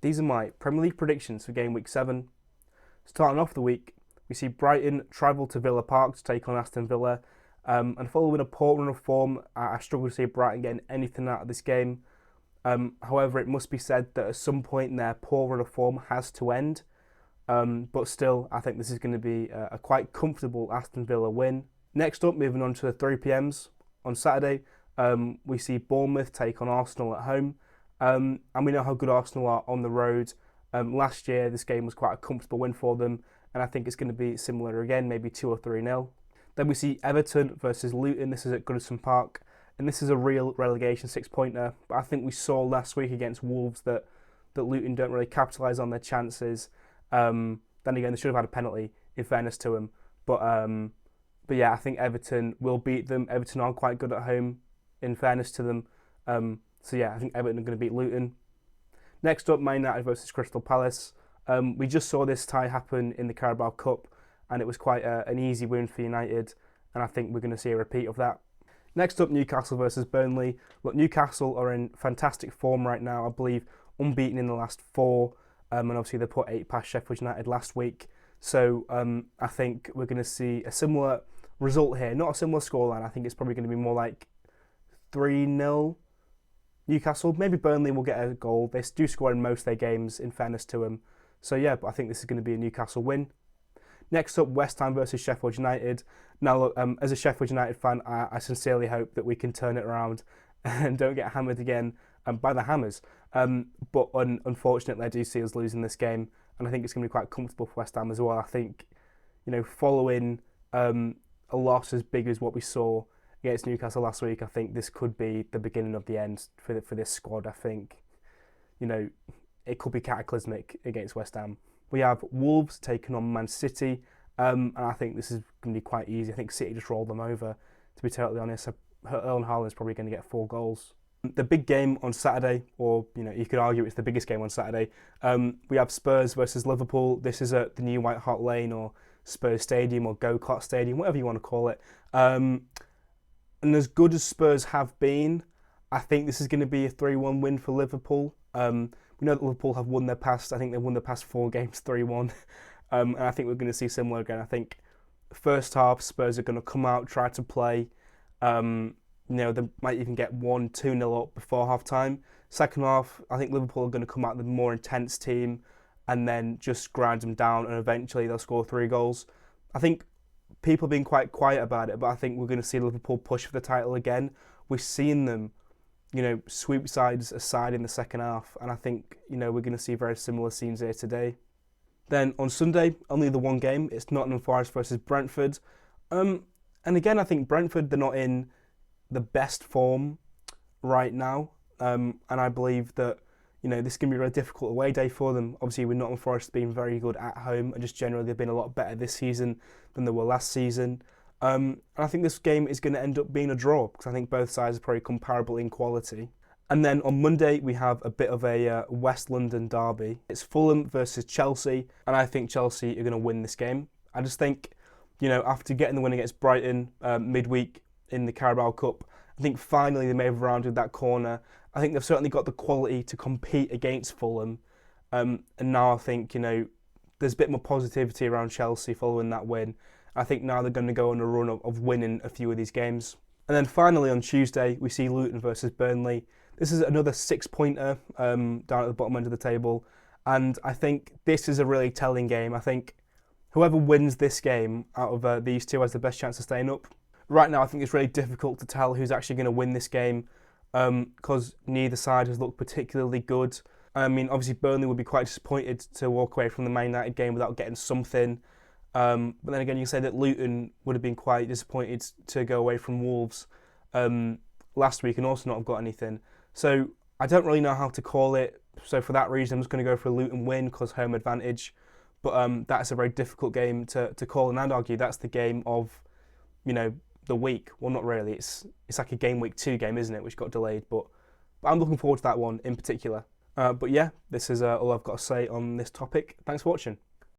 These are my Premier League predictions for Game Week 7. Starting off the week, we see Brighton travel to Villa Park to take on Aston Villa. And following a poor run of form, I struggle to see Brighton getting anything out of this game. However, it must be said that at some point their poor run of form has to end. But still, I think this is going to be a quite comfortable Aston Villa win. Next up, moving on to the 3pms. On Saturday, we see Bournemouth take on Arsenal at home. And we know how good Arsenal are on the road. Last year, this game was quite a comfortable win for them. And I think it's going to be similar again, maybe 2 or 3-0. Then we see Everton versus Luton. This is at Goodison Park. And this is a real relegation 6-pointer. But I think we saw last week against Wolves that Luton don't really capitalise on their chances. Then again, they should have had a penalty, in fairness to them. But yeah, I think Everton will beat them. Everton are quite good at home, in fairness to them. So yeah, I think Everton are going to beat Luton. Next up, Man United versus Crystal Palace. We just saw this tie happen in the Carabao Cup, and it was quite an easy win for United, and I think we're going to see a repeat of that. Next up, Newcastle versus Burnley. Look, Newcastle are in fantastic form right now, I believe unbeaten in the last 4, and obviously they put 8 past Sheffield United last week. So I think we're going to see a similar result here, not a similar scoreline. I think it's probably going to be more like 3-0 Newcastle. Maybe Burnley will get a goal. They do score in most of their games, in fairness to them. So yeah, but I think this is going to be a Newcastle win. Next up, West Ham versus Sheffield United. Now look, as a Sheffield United fan, I sincerely hope that we can turn it around and don't get hammered again by the Hammers. But unfortunately, I do see us losing this game, and I think it's going to be quite comfortable for West Ham as well. I think, following a loss as big as what we saw against Newcastle last week, I think this could be the beginning of the end for this squad. I think, it could be cataclysmic against West Ham. We have Wolves taking on Man City, and I think this is going to be quite easy. I think City just rolled them over, to be totally honest. Erling Haaland is probably going to get 4 goals. The big game on Saturday, or you could argue it's the biggest game on Saturday, we have Spurs versus Liverpool. This is at the new White Hart Lane or Spurs Stadium or Go-Kart Stadium, whatever you want to call it. And as good as Spurs have been, I think this is going to be a 3-1 win for Liverpool. We know that Liverpool have won their past. I think they've won their past 4 games 3-1. And I think we're going to see similar again. I think first half, Spurs are going to come out, try to play. They might even get 1-2-0 up before half time. Second half, I think Liverpool are going to come out with a more intense team and then just grind them down, and eventually they'll score 3 goals. I think people have been quite quiet about it, but I think we're going to see Liverpool push for the title again. We've seen them, sweep sides aside in the second half, and I think, we're going to see very similar scenes here today. Then on Sunday, only the one game. It's Nottingham Forest versus Brentford. And again, I think Brentford, they're not in the best form right now. And I believe that, this can be a really difficult away day for them. Obviously, with Nottingham Forest being very good at home, and just generally they've been a lot better this season than they were last season. And I think this game is going to end up being a draw, because I think both sides are probably comparable in quality. And then on Monday, we have a bit of a West London derby. It's Fulham versus Chelsea, and I think Chelsea are going to win this game. I just think, after getting the win against Brighton midweek in the Carabao Cup, I think finally they may have rounded that corner. I think they've certainly got the quality to compete against Fulham. And now I think, there's a bit more positivity around Chelsea following that win. I think now they're going to go on a run of winning a few of these games. And then finally on Tuesday, we see Luton versus Burnley. This is another 6-pointer down at the bottom end of the table. And I think this is a really telling game. I think whoever wins this game out of these two has the best chance of staying up. Right now, I think it's really difficult to tell who's actually going to win this game because neither side has looked particularly good. I mean, obviously Burnley would be quite disappointed to walk away from the Man United game without getting something. But then again, you can say that Luton would have been quite disappointed to go away from Wolves last week and also not have got anything. So I don't really know how to call it. So for that reason, I'm just going to go for a Luton win because home advantage. But that's a very difficult game to call, and I'd argue that's the game of, the week. Well, not really. It's like a Game Week 2 game, isn't it, which got delayed. But I'm looking forward to that one in particular. But yeah, this is all I've got to say on this topic. Thanks for watching.